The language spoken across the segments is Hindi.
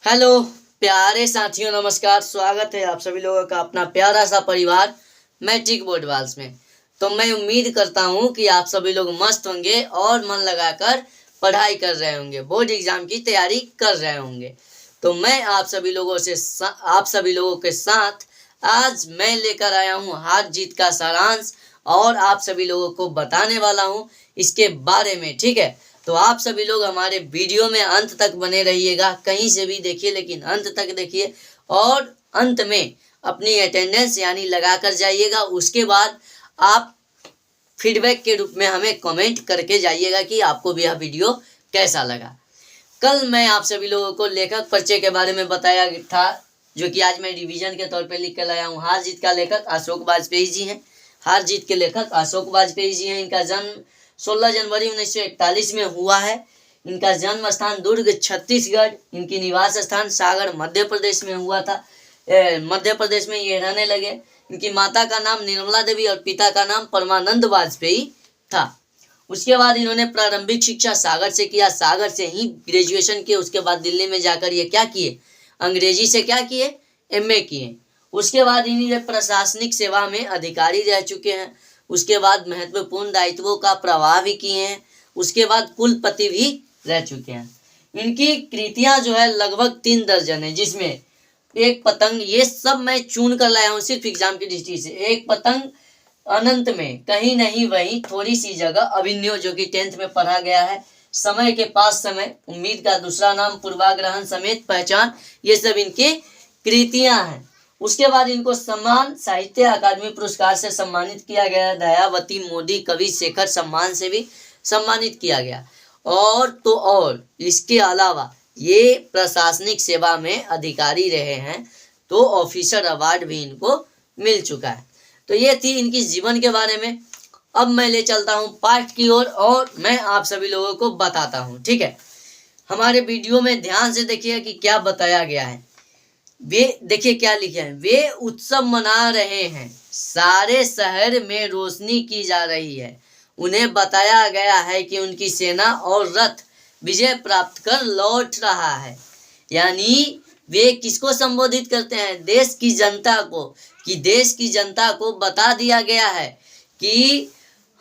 हेलो प्यारे साथियों, नमस्कार। स्वागत है आप सभी लोगों का अपना प्यारा सा परिवार मैट्रिक बोर्ड वाल्स में। तो मैं उम्मीद करता हूँ कि आप सभी लोग मस्त होंगे और मन लगाकर पढ़ाई कर रहे होंगे, बोर्ड एग्जाम की तैयारी कर रहे होंगे। तो मैं आप सभी लोगों के साथ आज मैं लेकर आया हूँ हार जीत का सारांश और आप सभी लोगों को बताने वाला हूँ इसके बारे में। ठीक है, तो आप सभी लोग हमारे वीडियो में अंत तक बने रहिएगा, कहीं से भी देखिए लेकिन अंत तक देखिए और अंत में अपनी अटेंडेंस यानी लगा कर जाइएगा। उसके बाद आप फीडबैक के रूप में हमें कमेंट करके जाइएगा कि आपको भी यह वीडियो कैसा लगा। कल मैं आप सभी लोगों को लेखक परिचय के बारे में बताया था, जो कि आज मैं रिवीजन के तौर पर लिख कर लाया हूँ। हार जीत का लेखक अशोक वाजपेयी जी हैं। हार जीत के लेखक अशोक वाजपेयी जी हैं। इनका जन्म 16 जनवरी 1941 में हुआ है। इनका जन्म स्थान दुर्ग छत्तीसगढ़, इनकी निवास स्थान सागर मध्य प्रदेश में हुआ था। मध्य प्रदेश में ये रहने लगे। इनकी माता का नाम निर्मला देवी और पिता का नाम परमानंद वाजपेयी था। उसके बाद इन्होंने प्रारंभिक शिक्षा सागर से किया, सागर से ही ग्रेजुएशन किए। उसके बाद दिल्ली में जाकर ये क्या किए, अंग्रेजी से क्या किए, एमए किए। उसके बाद इन्हीं प्रशासनिक सेवा में अधिकारी रह चुके हैं। उसके बाद महत्वपूर्ण दायित्वों का प्रवाह भी किए हैं। उसके बाद कुलपति भी रह चुके हैं। इनकी कृतियां जो है लगभग 3 दर्जन है, जिसमें एक पतंग, ये सब मैं चुन कर लाया हूँ सिर्फ एग्जाम की दृष्टि से। एक पतंग, अनंत में, कहीं नहीं वहीं, थोड़ी सी जगह, अभिनव जो कि 10th में पढ़ा गया है, समय के पास समय, उम्मीद का दूसरा नाम, पूर्वाग्रहण समेत पहचान, ये सब इनके कृतियां हैं। उसके बाद इनको सम्मान साहित्य अकादमी पुरस्कार से सम्मानित किया गया, दयावती मोदी कवि शेखर सम्मान से भी सम्मानित किया गया। और इसके अलावा ये प्रशासनिक सेवा में अधिकारी रहे हैं, तो ऑफिसर अवार्ड भी इनको मिल चुका है। तो ये थी इनकी जीवन के बारे में। अब मैं ले चलता हूँ पाठ की ओर और मैं आप सभी लोगों को बताता हूँ। ठीक है, हमारे वीडियो में ध्यान से देखिए कि क्या बताया गया है। वे देखिए क्या लिखे हैं, वे उत्सव मना रहे हैं, सारे शहर में रोशनी की जा रही है। उन्हें बताया गया है कि उनकी सेना और रथ विजय प्राप्त कर लौट रहा है। यानी वे किसको संबोधित करते हैं, देश की जनता को, कि देश की जनता को बता दिया गया है कि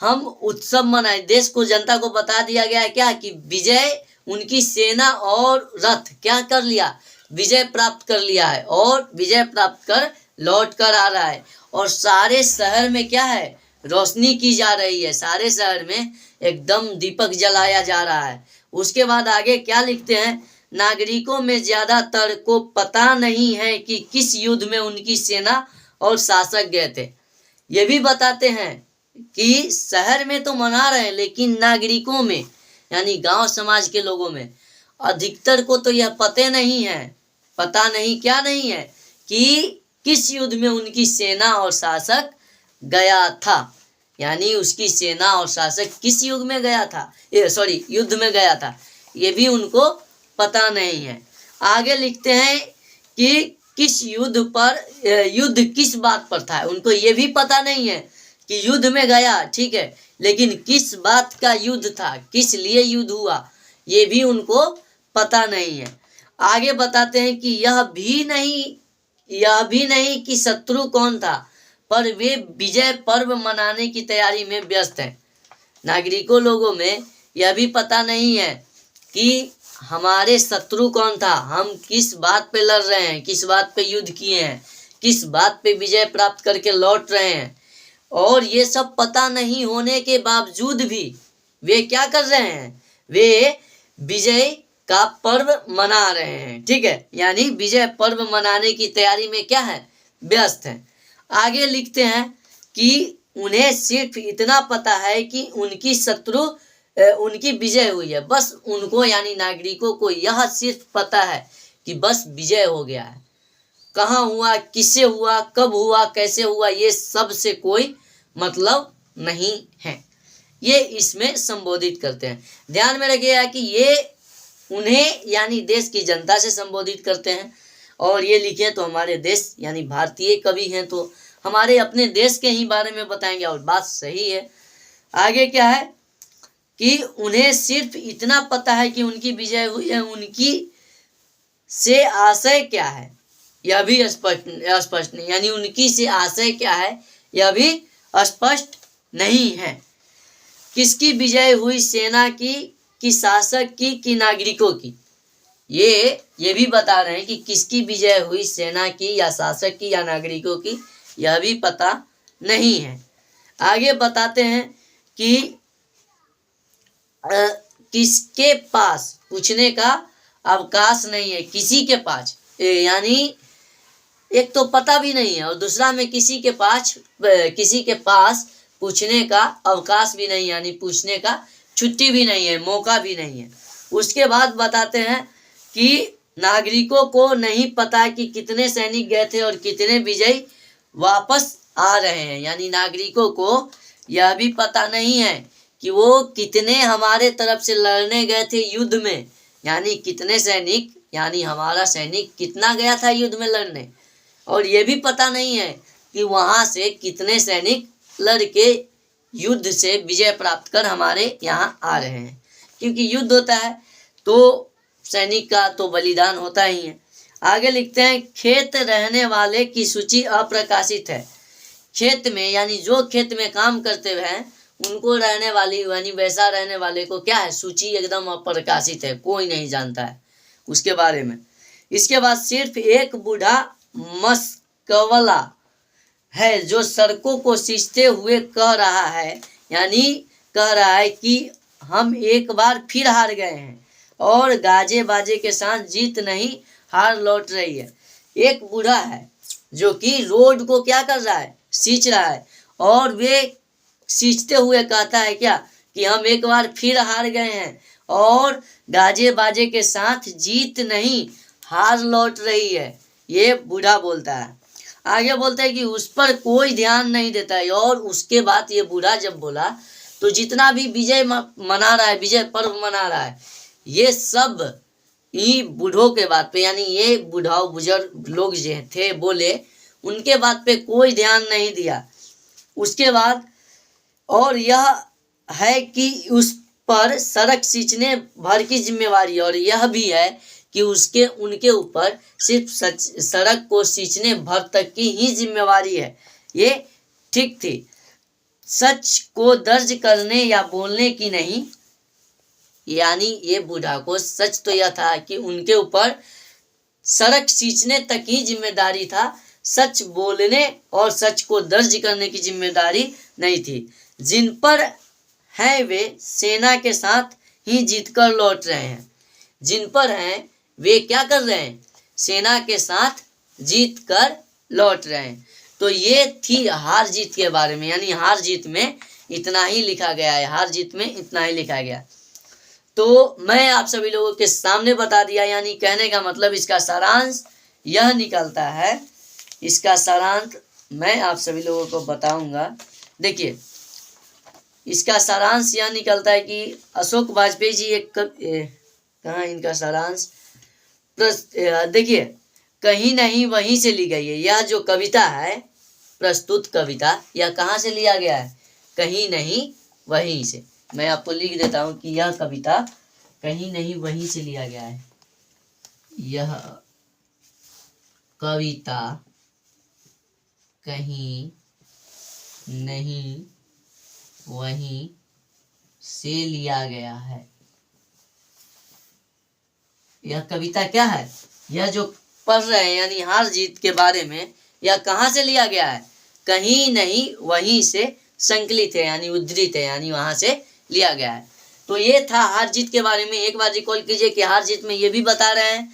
हम उत्सव मनाए। देश को, जनता को बता दिया गया है क्या, कि विजय, उनकी सेना और रथ क्या कर लिया, विजय प्राप्त कर लिया है और विजय प्राप्त कर लौट कर आ रहा है। और सारे शहर में क्या है, रोशनी की जा रही है, सारे शहर में एकदम दीपक जलाया जा रहा है। उसके बाद आगे क्या लिखते हैं, नागरिकों में ज्यादातर को पता नहीं है कि किस युद्ध में उनकी सेना और शासक गए थे। ये भी बताते हैं कि शहर में तो मना रहे हैं, लेकिन नागरिकों में यानी गांव समाज के लोगों में अधिकतर को तो यह पता नहीं है, पता नहीं क्या नहीं है, कि किस युद्ध में उनकी सेना और शासक गया था। यानी उसकी सेना और शासक किस युग में गया था, युद्ध में गया था, ये भी उनको पता नहीं है। आगे लिखते हैं कि किस युद्ध पर, युद्ध किस बात पर था, उनको ये भी पता नहीं है कि युद्ध में गया, ठीक है, लेकिन किस बात का युद्ध था, किस लिए युद्ध हुआ, ये भी उनको पता नहीं है। आगे बताते हैं कि यह भी नहीं कि शत्रु कौन था, पर वे विजय पर्व मनाने की तैयारी में व्यस्त हैं। नागरिकों लोगों में यह भी पता नहीं है कि हमारे शत्रु कौन था, हम किस बात पे लड़ रहे हैं, किस बात पे युद्ध किए हैं, किस बात पे विजय प्राप्त करके लौट रहे हैं। और ये सब पता नहीं होने के बावजूद भी वे क्या कर रहे हैं, वे विजय का पर्व मना रहे हैं। ठीक है, यानी विजय पर्व मनाने की तैयारी में क्या है, व्यस्त हैं। आगे लिखते हैं कि उन्हें सिर्फ इतना पता है कि उनकी विजय हुई है। बस उनको यानी नागरिकों को यह सिर्फ पता है कि बस विजय हो गया है। कहाँ हुआ, किससे हुआ, कब हुआ, कैसे हुआ, ये सब से कोई मतलब नहीं है। ये इसमें संबोधित करते हैं। ध्यान में रखिएगा कि ये उन्हें यानी देश की जनता से संबोधित करते हैं। और ये लिखे तो हमारे देश यानी भारतीय कवि हैं, तो हमारे अपने देश के ही बारे में बताएंगे, और बात सही है। आगे क्या है कि उन्हें सिर्फ इतना पता है कि उनकी विजय हुई है, उनकी से आशय क्या है यह भी स्पष्ट नहीं, यानी उनकी से आशय क्या है यह भी स्पष्ट नहीं है। किसकी विजय हुई, सेना की कि शासक की कि नागरिकों की, ये भी बता रहे हैं कि किसकी विजय हुई, सेना की या शासक की या नागरिकों की, यह भी पता नहीं है। आगे बताते हैं कि किसके पास पूछने का अवकाश नहीं है, किसी के पास, यानी एक तो पता भी नहीं है और दूसरा में किसी के पास पूछने का अवकाश भी नहीं, यानी पूछने का छुट्टी भी नहीं है, मौका भी नहीं है। उसके बाद बताते हैं कि नागरिकों को नहीं पता कि कितने सैनिक गए थे और कितने विजयी वापस आ रहे हैं, यानी नागरिकों को यह भी पता नहीं है कि वो कितने हमारे तरफ से लड़ने गए थे युद्ध में, यानी कितने सैनिक, यानी हमारा सैनिक कितना गया था युद्ध में लड़ने, और ये भी पता नहीं है कि वहाँ से कितने सैनिक लड़के युद्ध से विजय प्राप्त कर हमारे यहाँ आ रहे हैं। क्योंकि युद्ध होता है तो सैनिक का तो बलिदान होता ही है। आगे लिखते हैं, खेत रहने वाले की सूची अप्रकाशित है। खेत में, यानी जो खेत में काम करते हुए हैं उनको रहने वाली, यानी वैसा रहने वाले को क्या है, सूची एकदम अप्रकाशित है, कोई नहीं जानता है उसके बारे में। इसके बाद सिर्फ एक बूढ़ा मस्कवला है जो सड़कों को सींचते हुए कह रहा है, यानी कह रहा है कि हम एक बार फिर हार गए हैं और गाजे बाजे के साथ जीत नहीं हार लौट रही है। एक बूढ़ा है जो कि रोड को क्या कर रहा है, सींच रहा है, और वे सींचते हुए कहता है क्या कि हम एक बार फिर हार गए हैं और गाजे बाजे के साथ जीत नहीं हार लौट रही है, ये बूढ़ा बोलता है। आगे बोलता है कि उस पर कोई ध्यान नहीं देता है। और उसके बाद ये बूढ़ा जब बोला तो जितना भी विजय मना रहा है, विजय पर्व मना रहा है, ये सब ही बूढ़ों के बात पे, यानी ये बूढ़ाओ बुजुर्ग लोग जो थे बोले, उनके बात पे कोई ध्यान नहीं दिया। उसके बाद और यह है कि उस पर सड़क सींचने भर की जिम्मेवारी, और यह भी है कि उनके ऊपर सिर्फ सड़क को सींचने भर तक की ही जिम्मेवारी है। ये ठीक थी, सच को दर्ज करने या बोलने की नहीं, यानी ये बूढ़ा को सच तो यह था कि उनके ऊपर सड़क सींचने तक ही जिम्मेदारी था, सच बोलने और सच को दर्ज करने की जिम्मेदारी नहीं थी। जिन पर हैं वे सेना के साथ ही जीतकर लौट रहे हैं, जिन पर हैं वे क्या कर रहे हैं, सेना के साथ जीत कर लौट रहे हैं। तो ये थी हार जीत के बारे में, यानी हार जीत में इतना ही लिखा गया है, हार जीत में इतना ही लिखा गया। तो मैं आप सभी लोगों के सामने बता दिया, यानी कहने का मतलब इसका सारांश यह निकलता है, इसका सारांश मैं आप सभी लोगों को बताऊंगा। देखिए, इसका सारांश यह निकलता है कि अशोक वाजपेयी जी कहाँ इनका सारांश, देखिए कहीं नहीं वहीं से ली गई है। यह जो कविता है, प्रस्तुत कविता, यह कहाँ से लिया गया है, कहीं नहीं वहीं से। मैं आपको लिख देता हूँ कि यह कविता कहीं नहीं वहीं से लिया गया है। यह कविता कहीं नहीं वहीं से लिया गया है। यह कविता क्या है, यह जो पढ़ रहे हैं यानी हार जीत के बारे में, यह कहाँ से लिया गया है, कहीं नहीं वहीं से संकलित है, यानी उद्धृत है, यानी वहां से लिया गया है। तो ये था हार जीत के बारे में। एक बार रिकॉल कीजिए कि हार जीत में ये भी बता रहे हैं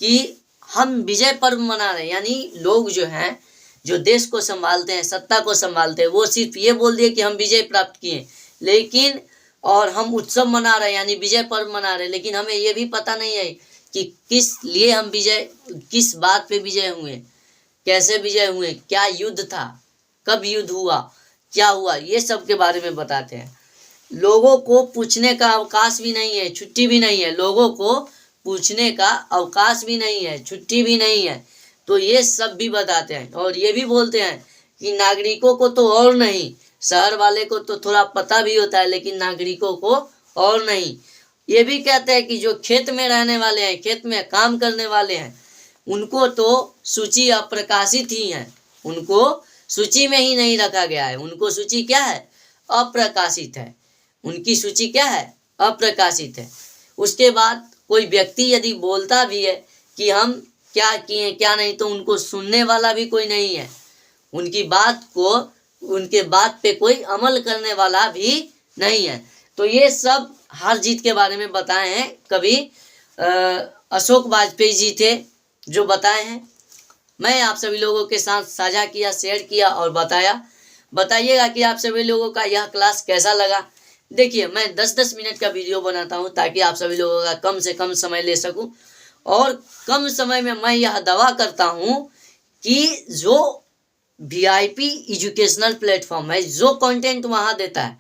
कि हम विजय पर्व मना रहे हैं, यानी लोग जो हैं, जो देश को संभालते हैं, सत्ता को संभालते हैं, वो सिर्फ ये बोल दिए कि हम विजय प्राप्त किए, लेकिन और हम उत्सव मना रहे हैं यानी विजय पर्व मना रहे हैं, लेकिन हमें ये भी पता नहीं है कि किस लिए हम विजय, किस बात पे विजय हुए, कैसे विजय हुए, क्या युद्ध था, कब युद्ध हुआ, क्या हुआ, ये सब के बारे में बताते हैं। लोगों को पूछने का अवकाश भी नहीं है, छुट्टी भी नहीं है, लोगों को पूछने का अवकाश भी नहीं है, छुट्टी भी नहीं है। तो ये सब भी बताते हैं और ये भी बोलते हैं कि नागरिकों को तो और नहीं, शहर वाले को तो थोड़ा पता भी होता है, लेकिन नागरिकों को और नहीं। ये भी कहते हैं कि जो खेत में रहने वाले हैं, खेत में काम करने वाले हैं, उनको तो सूची अप्रकाशित ही है, उनको सूची में ही नहीं रखा गया है। उनको सूची क्या है? अप्रकाशित है। उनकी सूची क्या है? अप्रकाशित है। उसके बाद कोई व्यक्ति यदि बोलता भी है कि हम क्या किए क्या नहीं, तो उनको सुनने वाला भी कोई नहीं है। उनकी बात को, उनके बात पे कोई अमल करने वाला भी नहीं है। तो ये सब हार जीत के बारे में बताए हैं। कभी अशोक वाजपेयी जी थे जो बताए हैं। मैं आप सभी लोगों के साथ साझा किया, शेयर किया और बताया। बताइएगा कि आप सभी लोगों का यह क्लास कैसा लगा। देखिए, मैं 10-10 मिनट का वीडियो बनाता हूं ताकि आप सभी लोगों का कम से कम समय ले सकूं, और कम समय में मैं यह दावा करता हूं कि जो VIP एजुकेशनल प्लेटफॉर्म है, जो कंटेंट वहां देता है,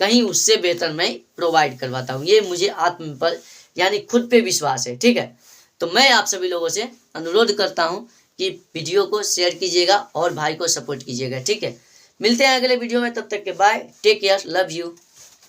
कहीं उससे बेहतर मैं प्रोवाइड करवाता हूँ। ये मुझे आत्म पर यानी खुद पे विश्वास है। ठीक है, तो मैं आप सभी लोगों से अनुरोध करता हूँ कि वीडियो को शेयर कीजिएगा और भाई को सपोर्ट कीजिएगा। ठीक है, मिलते हैं अगले वीडियो में, तब तक के bye, take care, love you.